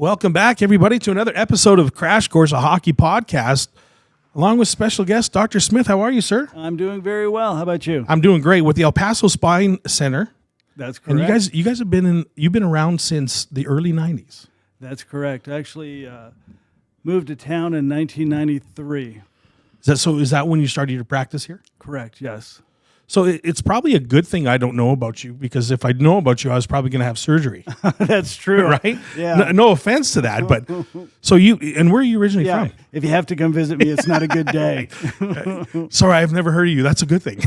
Welcome back, everybody, to another episode of Crash Course, a hockey podcast, along with special guest Dr. Smith. How are you, sir? I'm doing very well. How about you? I'm doing great with the El Paso Spine Center. That's correct. And you guys have been around since the early 90s. That's correct. I actually moved to town in 1993. Is that when you started your practice here? Correct, yes. So it's probably a good thing I don't know about you, because if I know about you, I was probably going to have surgery. That's true. Right? Yeah. No offense to that, but where are you originally from? If you have to come visit me, it's not a good day. Sorry, I've never heard of you. That's a good thing.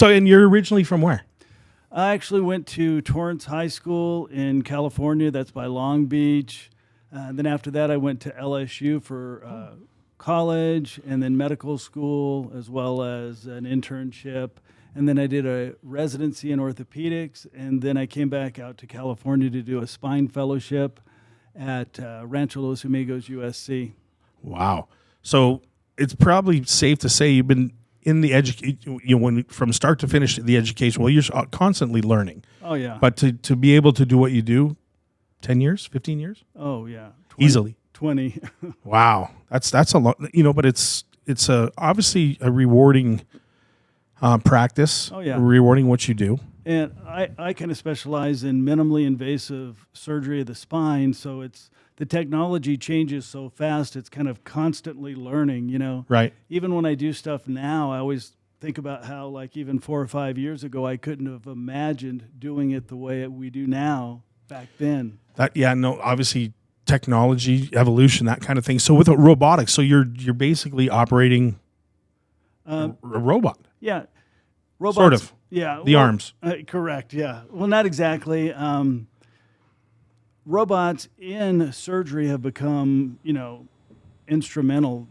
And you're originally from where? I actually went to Torrance High School in California. That's by Long Beach. Then after that, I went to LSU for college and then medical school, as well as an internship. And then I did a residency in orthopedics. And then I came back out to California to do a spine fellowship at Rancho Los Amigos, USC. Wow. So it's probably safe to say you've been in the education, from start to finish the education. Well, you're constantly learning. Oh, yeah. But to be able to do what you do, 10 years, 15 years? Oh, yeah. 20, easily. 20. Wow. That's a lot, but it's obviously a rewarding practice. Oh, yeah. Rewarding what you do. And I kind of specialize in minimally invasive surgery of the spine, so the technology changes so fast, it's kind of constantly learning, Right. Even when I do stuff now, I always think about how, like, even 4 or 5 years ago, I couldn't have imagined doing it the way we do now back then. Obviously technology, evolution, that kind of thing. So with robotics, so you're basically operating a robot. Yeah. Robots, sort of. Yeah. The arms. Correct, yeah. Well, not exactly. Robots in surgery have become, instrumental.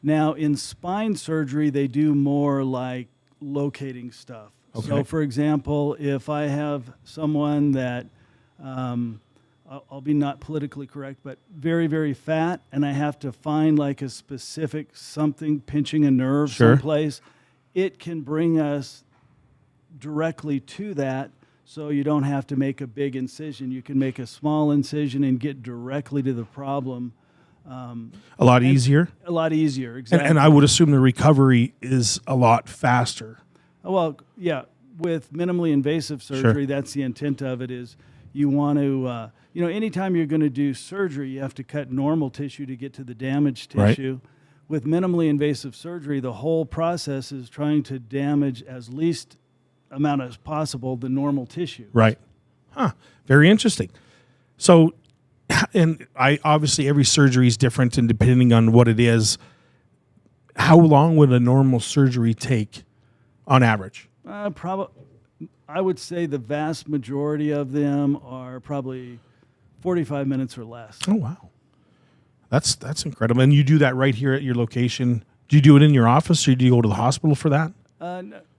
Now, in spine surgery, they do more like locating stuff. Okay. So, for example, if I have someone that, I'll be not politically correct, but very, very fat, and I have to find like a specific something, pinching a nerve someplace, it can bring us directly to that. So you don't have to make a big incision. You can make a small incision and get directly to the problem. A lot easier? A lot easier, exactly. And I would assume the recovery is a lot faster. Well, yeah, with minimally invasive surgery, that's the intent of it, is you want to, anytime you're going to do surgery, you have to cut normal tissue to get to the damaged tissue. Right. With minimally invasive surgery, the whole process is trying to damage as least amount as possible the normal tissue. Right. Huh. Very interesting. So, and obviously every surgery is different, and depending on what it is, how long would a normal surgery take on average? I would say the vast majority of them are probably 45 minutes or less. Oh, wow. That's incredible. And you do that right here at your location. Do you do it in your office, or do you go to the hospital for that?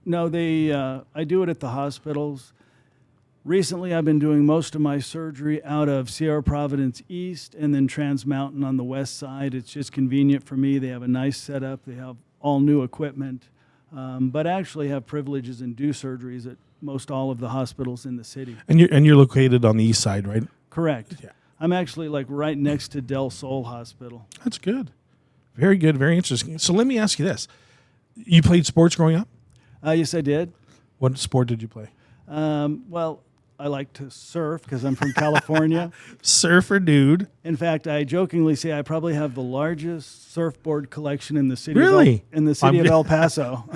No, I do it at the hospitals. Recently, I've been doing most of my surgery out of Sierra Providence East and then Trans Mountain on the west side. It's just convenient for me. They have a nice setup. They have all new equipment, but I actually have privileges and do surgeries at most all of the hospitals in the city. And you're located on the east side, right? Correct. Yeah. I'm actually like right next to Del Sol Hospital. That's good. Very good. Very interesting. So let me ask you this. You played sports growing up? Yes, I did. What sport did you play? Well, I like to surf because I'm from California. Surfer dude. In fact, I jokingly say I probably have the largest surfboard collection in the city. Really? Of El Paso.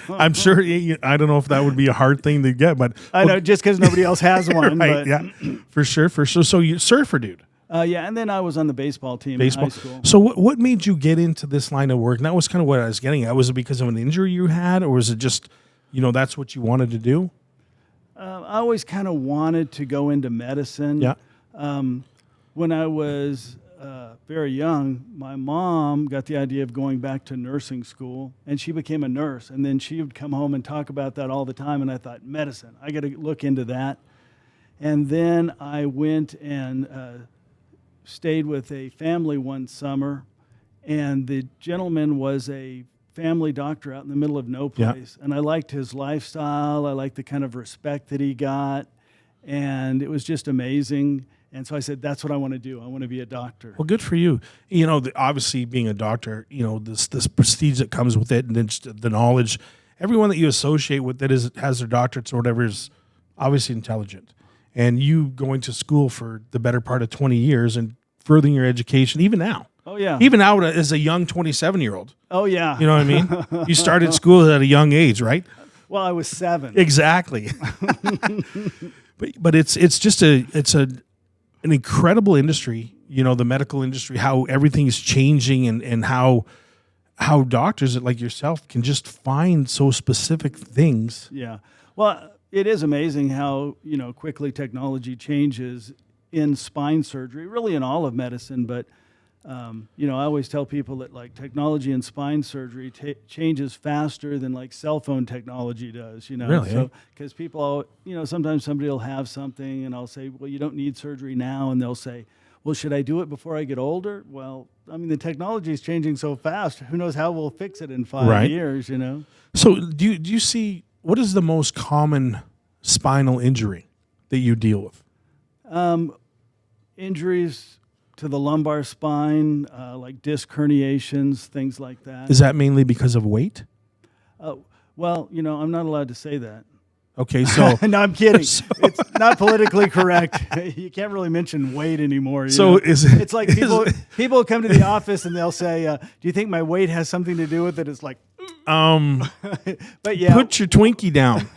I'm sure. I don't know if that would be a hard thing to get, but I know, just because nobody else has one. Right? But, yeah, for sure. So you surfer dude. Yeah, and then I was on the baseball team in high school. So what made you get into this line of work? And that was kind of what I was getting at. Was it because of an injury you had, or was it just, that's what you wanted to do? I always kind of wanted to go into medicine. Yeah. When I was very young, my mom got the idea of going back to nursing school, and she became a nurse. And then she would come home and talk about that all the time, and I thought, medicine, I got to look into that. And then I went and stayed with a family one summer, and the gentleman was a family doctor out in the middle of no place. Yeah. And I liked his lifestyle. I liked the kind of respect that he got, and it was just amazing. And so I said, that's what I want to do. I want to be a doctor. Well, good for you. You know, obviously being a doctor, you know, this prestige that comes with it, and then just the knowledge. Everyone that you associate with that has their doctorates or whatever is obviously intelligent. And you going to school for the better part of 20 years and furthering your education, even now. Oh, yeah. Even now as a young 27-year-old. Oh, yeah. You know what I mean? You started school at a young age, right? Well, I was 7. Exactly. but it's just an incredible industry, you know, the medical industry, how everything is changing and how doctors like yourself can just find so specific things. Yeah. Well, it is amazing how, you know, quickly technology changes in spine surgery, really in all of medicine. But, you know, I always tell people that like technology in spine surgery changes faster than like cell phone technology does, you know. Really? So, because people, you know, sometimes somebody will have something and I'll say, well, you don't need surgery now. And they'll say, well, should I do it before I get older? Well, I mean, the technology is changing so fast. Who knows how we'll fix it in 5 years, you know? So do you see, what is the most common spinal injury that you deal with? Injuries to the lumbar spine, like disc herniations, things like that. Is that mainly because of weight? Well, you know, I'm not allowed to say that. Okay, so no, I'm kidding. It's not politically correct. You can't really mention weight anymore. It's like people come to the office and they'll say, "Do you think my weight has something to do with it?" It's like, but yeah, put your Twinkie down.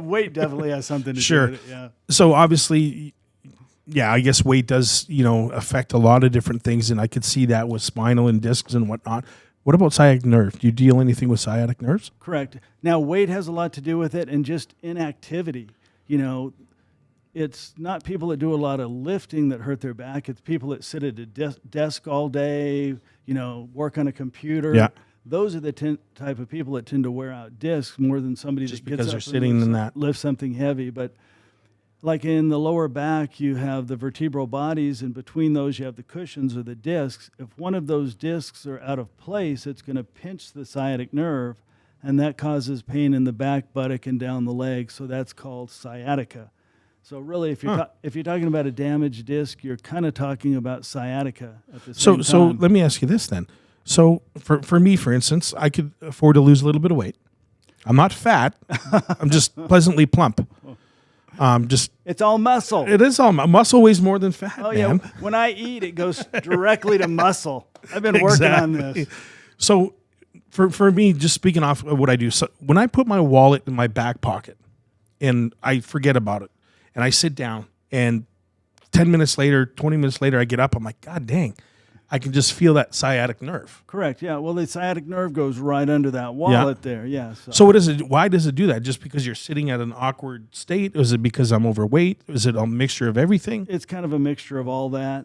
Weight definitely has something to Sure. do with it. Yeah. So obviously, yeah, I guess weight does, you know, affect a lot of different things, and I could see that with spinal and discs and whatnot. What about sciatic nerve? Do you deal anything with sciatic nerves? Correct. Now, weight has a lot to do with it, and just inactivity. You know, it's not people that do a lot of lifting that hurt their back. It's people that sit at a desk all day, you know, work on a computer. Yeah. Those are the type of people that tend to wear out discs more than somebody Just that gets because up they're and sitting in that. lifts something heavy. But like in the lower back, you have the vertebral bodies, and between those you have the cushions or the discs. If one of those discs are out of place, it's going to pinch the sciatic nerve, and that causes pain in the back, buttock, and down the leg. So that's called sciatica. So really, if you're talking about a damaged disc, you're kind of talking about sciatica at the same time. So let me ask you this then. So for me, for instance, I could afford to lose a little bit of weight. I'm not fat. I'm just pleasantly plump. It's all muscle. It is all muscle weighs more than fat. Oh man. yeah, when I eat, it goes directly to muscle. I've been working on this. So for me, just speaking off of what I do, so when I put my wallet in my back pocket and I forget about it, and I sit down, and 10 minutes later, 20 minutes later, I get up, I'm like, God dang, I can just feel that sciatic nerve. Correct. Yeah. Well, the sciatic nerve goes right under that wallet there. Yeah. So what is it? Why does it do that? Just because you're sitting at an awkward state? Is it because I'm overweight? Is it a mixture of everything? It's kind of a mixture of all that.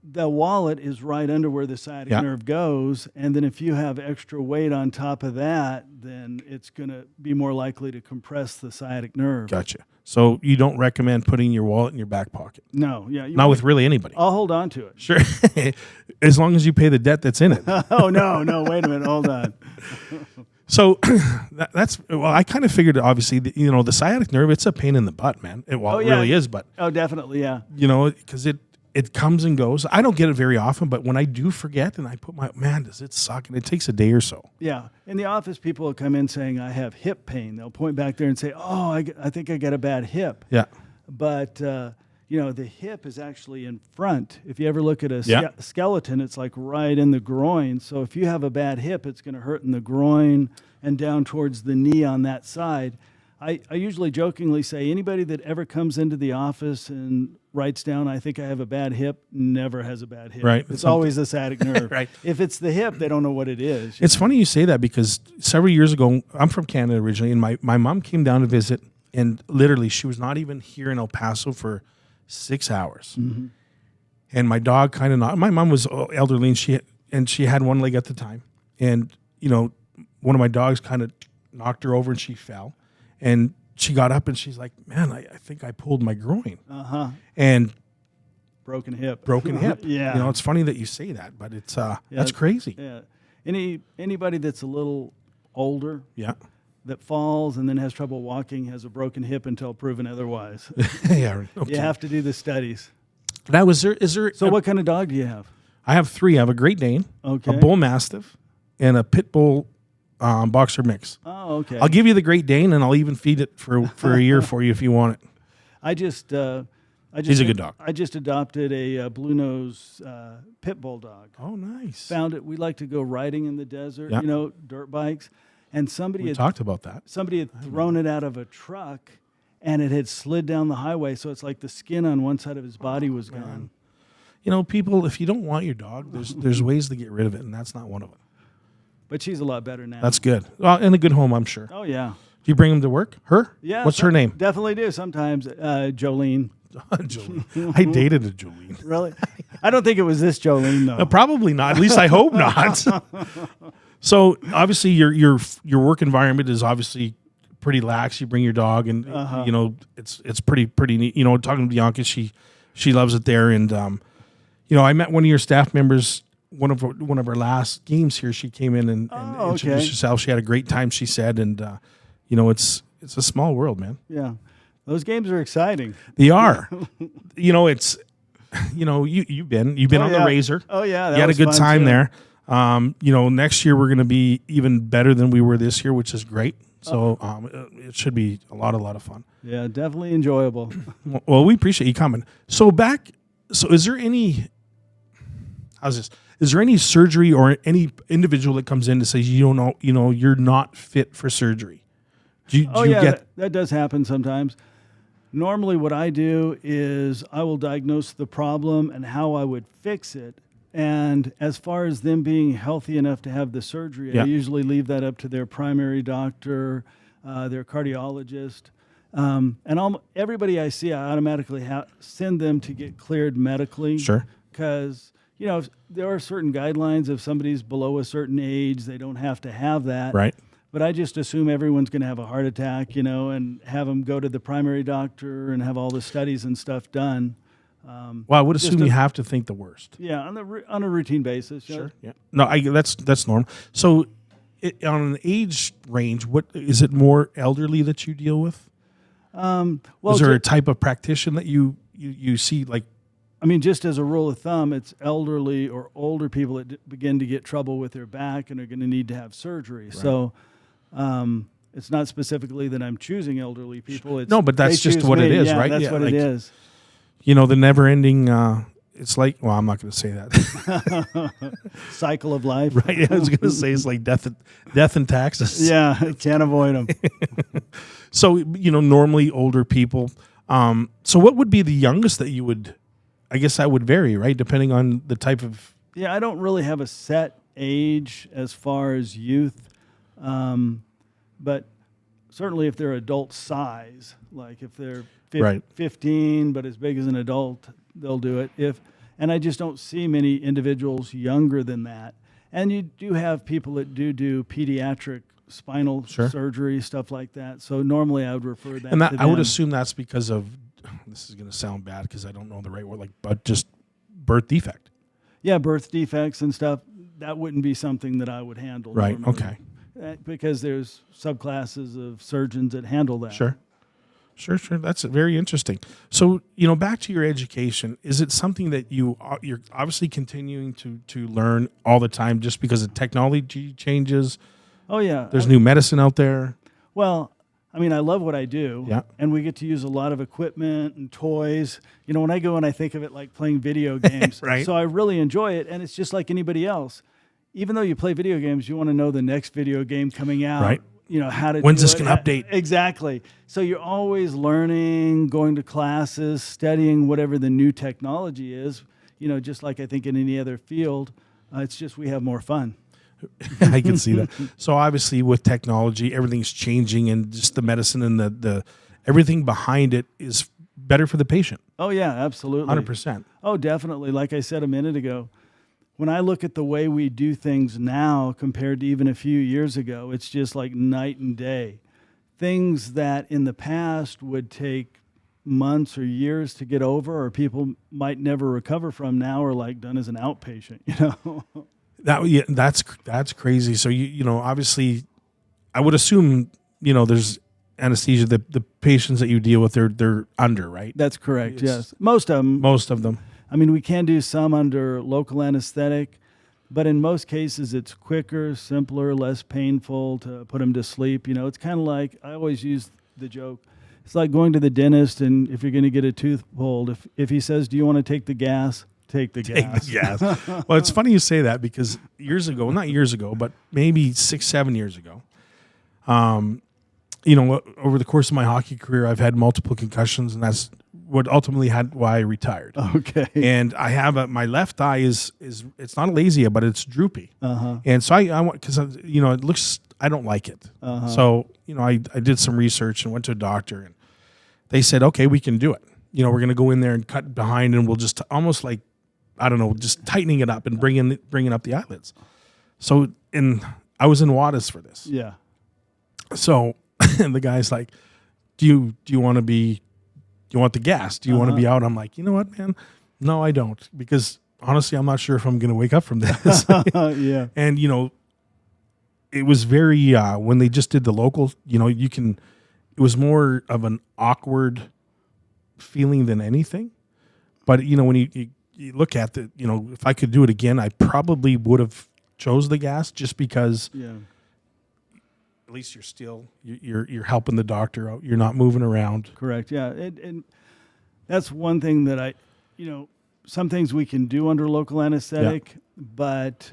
The wallet is right under where the sciatic nerve goes, and then if you have extra weight on top of that, then it's going to be more likely to compress the sciatic nerve. Gotcha. So you don't recommend putting your wallet in your back pocket? No. Yeah. Not with really anybody. I'll hold on to it. Sure. As long as you pay the debt that's in it. Oh, no. Wait a minute. Hold on. So I kind of figured, obviously, that, you know, the sciatic nerve, it's a pain in the butt, man. It really is, but. Oh, definitely, yeah. You know, because it comes and goes. I don't get it very often, but when I do forget and I put does it suck? And it takes a day or so. Yeah. In the office, people will come in saying, I have hip pain. They'll point back there and say, oh, I think I got a bad hip. Yeah. But, you know, the hip is actually in front. If you ever look at a skeleton, it's like right in the groin. So if you have a bad hip, it's going to hurt in the groin and down towards the knee on that side. I usually jokingly say anybody that ever comes into the office and writes down, I think I have a bad hip, never has a bad hip. Right. It's always a sciatic nerve. Right. If it's the hip, they don't know what it is. It's funny you say that because several years ago, I'm from Canada originally, and my mom came down to visit, and literally she was not even here in El Paso for 6 hours. Mm-hmm. And my dog kind of my mom was elderly, and she had one leg at the time. And, you know, one of my dogs kind of knocked her over and she fell. And she got up and she's like, man, I think I pulled my groin. And broken hip. Yeah. You know, it's funny that you say that, but it's that's crazy. Yeah. Anybody that's a little older, that falls and then has trouble walking has a broken hip until proven otherwise. Yeah. Okay. You have to do the studies. Now, is there? So what kind of dog do you have? I have 3. I have a Great Dane, Okay. a Bull Mastiff, and a Pit Bull Boxer mix. Oh, okay. I'll give you the Great Dane, and I'll even feed it for a year for you if you want it. He's a good dog. I just adopted a blue nose pit bull dog. Oh, nice. Found it. We like to go riding in the desert, Yeah. dirt bikes, and We talked about that. somebody had thrown it out of a truck, and it had slid down the highway. So it's like the skin on one side of his body was gone. People, if you don't want your dog, there's ways to get rid of it, and that's not one of them. But she's a lot better now. That's good. Well, in a good home, I'm sure. Oh yeah. Do you bring him to work? Her? Yeah. What's her name? Definitely do sometimes. Jolene. Jolene. I dated a Jolene. Really? I don't think it was this Jolene though. Probably not. At least I hope not. So obviously your work environment is obviously pretty lax. You bring your dog, and it's pretty neat. Talking to Bianca, she loves it there, and I met one of your staff members. One of our last games here, she came in and introduced herself. She had a great time, she said, and it's a small world, man. Yeah, those games are exciting. They are. It's you've been on the Razor. Oh yeah, you had a good time there. Next year we're going to be even better than we were this year, which is great. So it should be a lot of fun. Yeah, definitely enjoyable. Well, we appreciate you coming. So is there any? How's this? Is there any surgery or any individual that comes in to say you're not fit for surgery? Do you get that does happen sometimes. Normally what I do is I will diagnose the problem and how I would fix it. And as far as them being healthy enough to have the surgery, I usually leave that up to their primary doctor, their cardiologist. And everybody I see, I automatically send them to get cleared medically. Sure. Because there are certain guidelines. If somebody's below a certain age, they don't have to have that. Right. But I just assume everyone's going to have a heart attack, and have them go to the primary doctor and have all the studies and stuff done. Well, I would assume you have to think the worst. Yeah, on a routine basis. Sure. Yeah. No, that's normal. So, on an age range, what is it? More elderly that you deal with? Is there a type of practitioner that you see like? I mean, just as a rule of thumb, it's elderly or older people that begin to get trouble with their back and are going to need to have surgery. Right. So it's not specifically that I'm choosing elderly people. No, but that's just what it is, right? That's what it is. The never-ending, it's like, well, I'm not going to say that. Cycle of life. Right, I was going to say it's like death and taxes. Yeah, can't avoid them. So, normally older people. So what would be the youngest that you would... I guess that would vary, right? Depending on the type of... Yeah, I don't really have a set age as far as youth. But certainly if they're adult size, like if they're 15 but as big as an adult, they'll do it. And I just don't see many individuals younger than that. And you do have people that do pediatric spinal surgery, stuff like that. So normally I would refer that to them. I would assume that's because of... This is going to sound bad because I don't know the right word, but just birth defect. Yeah, birth defects and stuff. That wouldn't be something that I would handle. Right. Normally. Okay. Because there's subclasses of surgeons that handle that. Sure. That's very interesting. So, back to your education, is it something that you're obviously continuing to learn all the time just because the technology changes? Oh, yeah. There's new medicine out there. Well, I mean, I love what I do, yeah. And we get to use a lot of equipment and toys. When I go and I think of it like playing video games, right. So I really enjoy it, and it's just like anybody else. Even though you play video games, you want to know the next video game coming out, right? How to when's this going to update? Exactly. So you're always learning, going to classes, studying whatever the new technology is. Just like I think in any other field, it's just we have more fun. I can see that. So obviously with technology, everything's changing, and just the medicine and the everything behind it is better for the patient. Oh yeah, absolutely. 100%. Oh, definitely. Like I said a minute ago, when I look at the way we do things now compared to even a few years ago, it's just like night and day. Things that in the past would take months or years to get over, or people might never recover from, now are like done as an outpatient, That's crazy. So you obviously, I would assume there's anesthesia. The patients that you deal with, they're under, right? That's correct. Yes, most of them. Most of them. I mean, we can do some under local anesthetic, but in most cases, it's quicker, simpler, less painful to put them to sleep. It's kind of like, I always use the joke. It's like going to the dentist, and if you're going to get a tooth pulled, if he says, "Do you want to take the gas?" Take the gas. Well, it's funny you say that, because years ago, not years ago, but maybe 6-7 years ago, over the course of my hockey career, I've had multiple concussions, and that's what ultimately why I retired. Okay. And I have my left eye is it's not a lazy, but it's droopy. Uh-huh. And so I want, because it looks, I don't like it. Uh-huh. So I did some research and went to a doctor, and they said, okay, we can do it. We're going to go in there and cut behind, and we'll just almost like, I don't know, just tightening it up and bringing up the eyelids. So, and I was in Wattis for this. Yeah. So, and the guy's like, do you want the gas? Do you want to be out? I'm like, you know what, man? No, I don't. Because honestly, I'm not sure if I'm going to wake up from this. Yeah. And, it was very, when they just did the local, it was more of an awkward feeling than anything. But, when you look at the, if I could do it again, I probably would have chose the gas, just because at least you're still, you're helping the doctor out. You're not moving around. Correct. Yeah. And that's one thing that some things we can do under local anesthetic, but,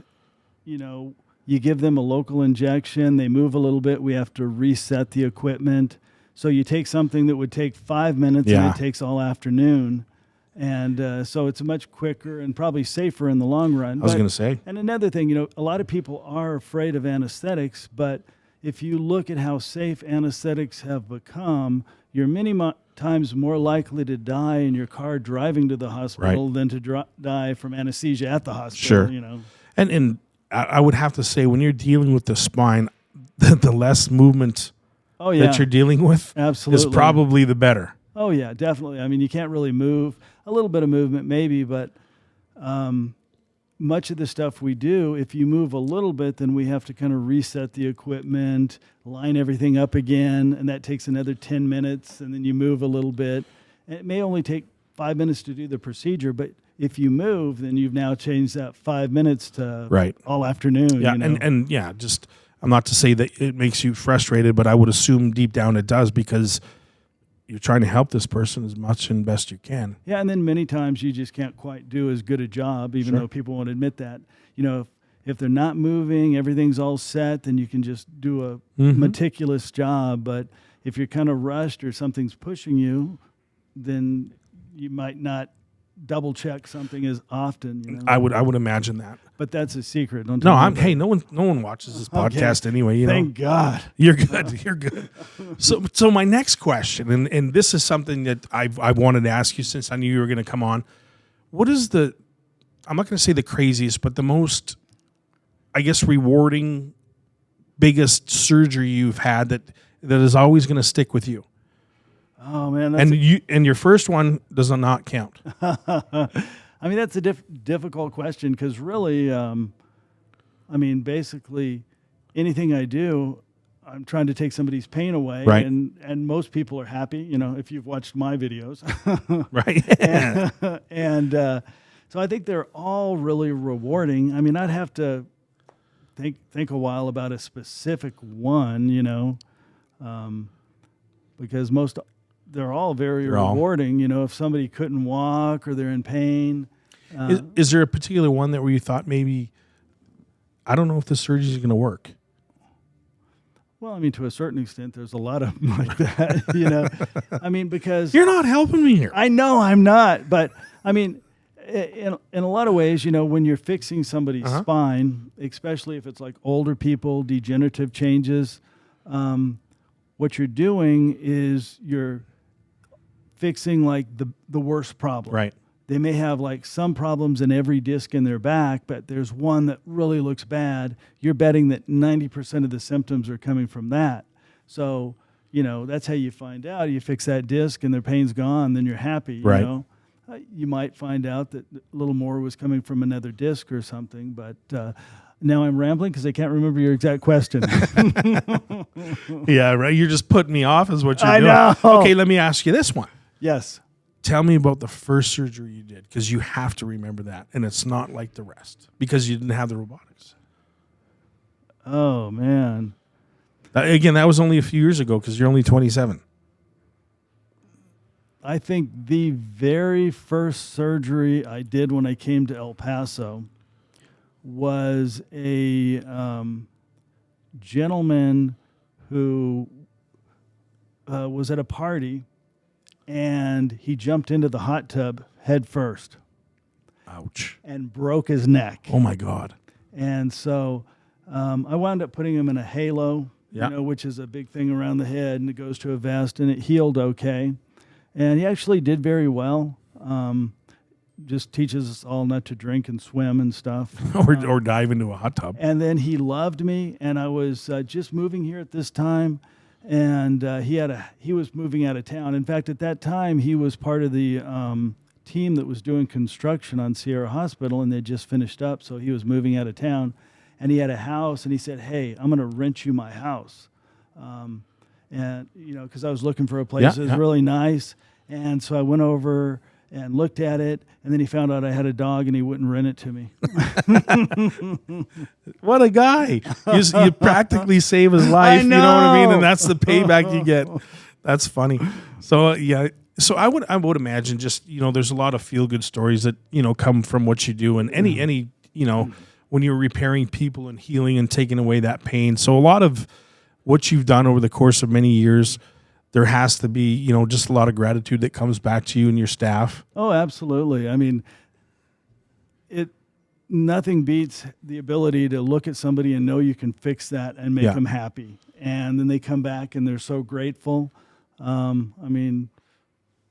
you give them a local injection, they move a little bit, we have to reset the equipment. So you take something that would take 5 minutes and it takes all afternoon. And so it's much quicker and probably safer in the long run. I was going to say. And another thing, a lot of people are afraid of anesthetics, but if you look at how safe anesthetics have become, you're many times more likely to die in your car driving to the hospital than to die from anesthesia at the hospital. Sure. And I would have to say, when you're dealing with the spine, the less movement that you're dealing with is probably the better. Oh, yeah, definitely. I mean, you can't really move. A little bit of movement maybe, but much of the stuff we do, if you move a little bit, then we have to kind of reset the equipment, line everything up again, and that takes another 10 minutes, and then you move a little bit. And it may only take 5 minutes to do the procedure, but if you move, then you've now changed that 5 minutes to all afternoon. Yeah, and just, I'm not to say that it makes you frustrated, but I would assume deep down it does, because you're trying to help this person as much and best you can. Yeah, and then many times you just can't quite do as good a job, even though people won't admit that. If they're not moving, everything's all set, then you can just do a meticulous job. But if you're kind of rushed or something's pushing you, then you might not double check something as often. I would imagine that. But that's a secret. Don't no, hey, no one watches this podcast anyway. Thank God. You're good. You're good. So my next question, and this is something that I wanted to ask you since I knew you were going to come on. What is I'm not going to say the craziest, but the most, I guess, rewarding, biggest surgery you've had that is always going to stick with you? Oh man, and your first one does not count. I mean, that's a difficult question, because really, basically anything I do, I'm trying to take somebody's pain away, right? And most people are happy, if you've watched my videos, right? and so I think they're all really rewarding. I mean, I'd have to think a while about a specific one, because they're all very rewarding. If somebody couldn't walk or they're in pain. Is there a particular one where you thought maybe, I don't know if this surgery is going to work? Well, I mean, to a certain extent, there's a lot of them like that, I mean, because... You're not helping me here. I know I'm not, but I mean, in a lot of ways, when you're fixing somebody's spine, especially if it's like older people, degenerative changes, what you're doing is you're fixing like the worst problem. Right. They may have like some problems in every disc in their back, but there's one that really looks bad. You're betting that 90% of the symptoms are coming from that. So, that's how you find out. You fix that disc and their pain's gone, then you're happy, right. You might find out that a little more was coming from another disc or something, but Now I'm rambling because I can't remember your exact question. Yeah, right. You're just putting me off is what you're doing. know. Okay, let me ask you this one. Yes. Tell me about the first surgery you did, because you have to remember that, and it's not like the rest because you didn't have the robotics. Oh, man. Again, that was only a few years ago because you're only 27. I think the very first surgery I did when I came to El Paso was a gentleman who was at a party, and he jumped into the hot tub head first Ouch. and broke his neck. Oh, my God. And so I wound up putting him in a halo, Yeah. which is a big thing around the head, and it goes to a vest, and it healed okay. And he actually did very well. Just teaches us all not to drink and swim and stuff. or dive into a hot tub. And then he loved me, and I was just moving here at this time, and he was moving out of town. In fact, at that time, he was part of the team that was doing construction on Sierra Hospital, and they just finished up, so he was moving out of town. And he had a house, and he said, "Hey, I'm going to rent you my house." And, because I was looking for a place that was really nice. And so I went over and looked at it, and then he found out I had a dog, and he wouldn't rent it to me. What a guy. You practically save his life, you know what I mean? And that's the payback you get. That's funny. So, yeah. So I would imagine just, there's a lot of feel-good stories that, come from what you do. And any when you're repairing people and healing and taking away that pain. So a lot of what you've done over the course of many years, there has to be, just a lot of gratitude that comes back to you and your staff. Oh, absolutely. I mean, nothing beats the ability to look at somebody and know you can fix that and make them happy. And then they come back and they're so grateful. I mean,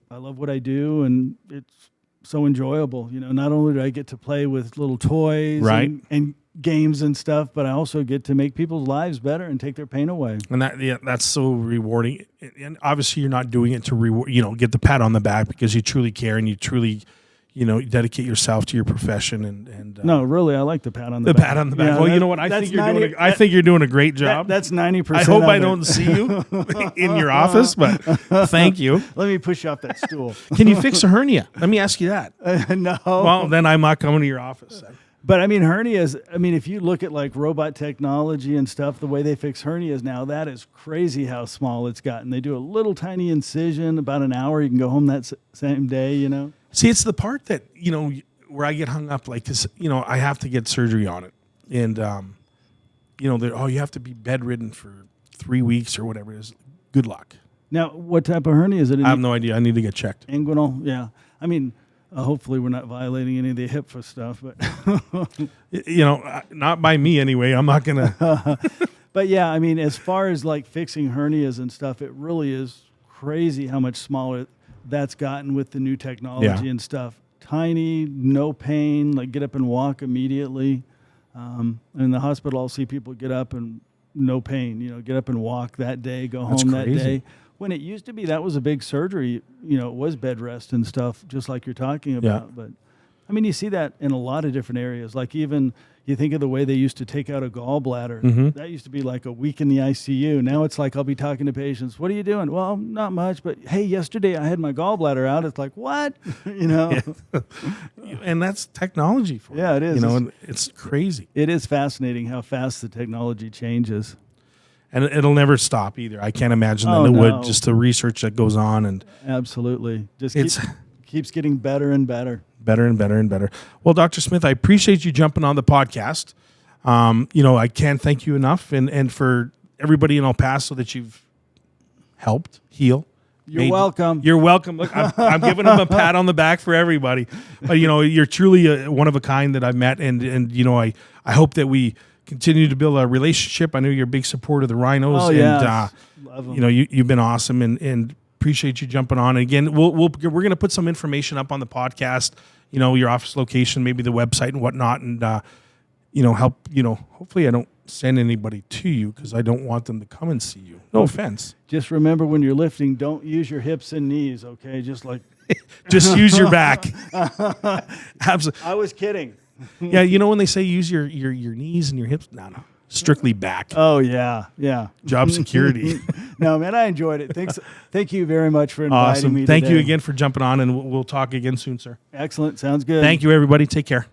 I love what I do, and it's so enjoyable. Not only do I get to play with little toys and games and stuff, but I also get to make people's lives better and take their pain away. And that's so rewarding. And obviously you're not doing it to reward, get the pat on the back, because you truly care and you truly, dedicate yourself to your profession. And no, really, I like the pat on the back. The pat on the back. Yeah, well, you know what? I think you're doing a great job. That's 90%. I hope I don't see you in your office, but thank you. Let me push you off that stool. Can you fix a hernia? Let me ask you that. No. Well, then I'm not coming to your office then. But I mean, hernias, if you look at like robot technology and stuff, the way they fix hernias now, that is crazy how small it's gotten. They do a little tiny incision, about an hour. You can go home that same day, See, it's the part that, where I get hung up, like, because, I have to get surgery on it. And, you have to be bedridden for 3 weeks or whatever it is. Good luck. Now, what type of hernia is it? I have no idea. I need to get checked. Inguinal, yeah. Hopefully we're not violating any of the HIPAA stuff, but not by me anyway. I'm not gonna. But yeah, as far as like fixing hernias and stuff, it really is crazy how much smaller that's gotten with the new technology and stuff. Tiny, no pain, like get up and walk immediately. In the hospital, I'll see people get up and no pain. Get up and walk that day, go home that day. When it used to be, that was a big surgery, it was bed rest and stuff, just like you're talking about. Yeah. But, you see that in a lot of different areas. Like even you think of the way they used to take out a gallbladder. Mm-hmm. That used to be like a week in the ICU. Now it's like I'll be talking to patients. What are you doing? Well, not much, but hey, yesterday I had my gallbladder out. It's like, what? Yeah. And that's technology for it is. And it's crazy. It is fascinating how fast the technology changes. And it'll never stop either. I can't imagine that it would. Just the research that goes on, and absolutely, just keeps getting better and better, better and better and better. Well, Dr. Smith, I appreciate you jumping on the podcast. I can't thank you enough, and for everybody in El Paso that you've helped heal. You're welcome. You're welcome. Look, I'm giving them a pat on the back for everybody. But you're truly one of a kind that I've met, and I hope that we continue to build a relationship. I know you're a big supporter of the Rhinos. Oh, yeah. Love them. You've been awesome, and appreciate you jumping on. And again, we're going to put some information up on the podcast, your office location, maybe the website and whatnot, and, help, hopefully I don't send anybody to you because I don't want them to come and see you. No offense. Just remember when you're lifting, don't use your hips and knees, okay? Just like... Just use your back. Absolutely. I was kidding. Yeah, you know when they say use your knees and your hips? No. Strictly back. Oh, yeah. Yeah. Job security. No, man, I enjoyed it. Thank you very much for inviting Awesome. me Thank you today. again for jumping on, and we'll talk again soon, sir. Excellent. Sounds good. Thank you, everybody. Take care.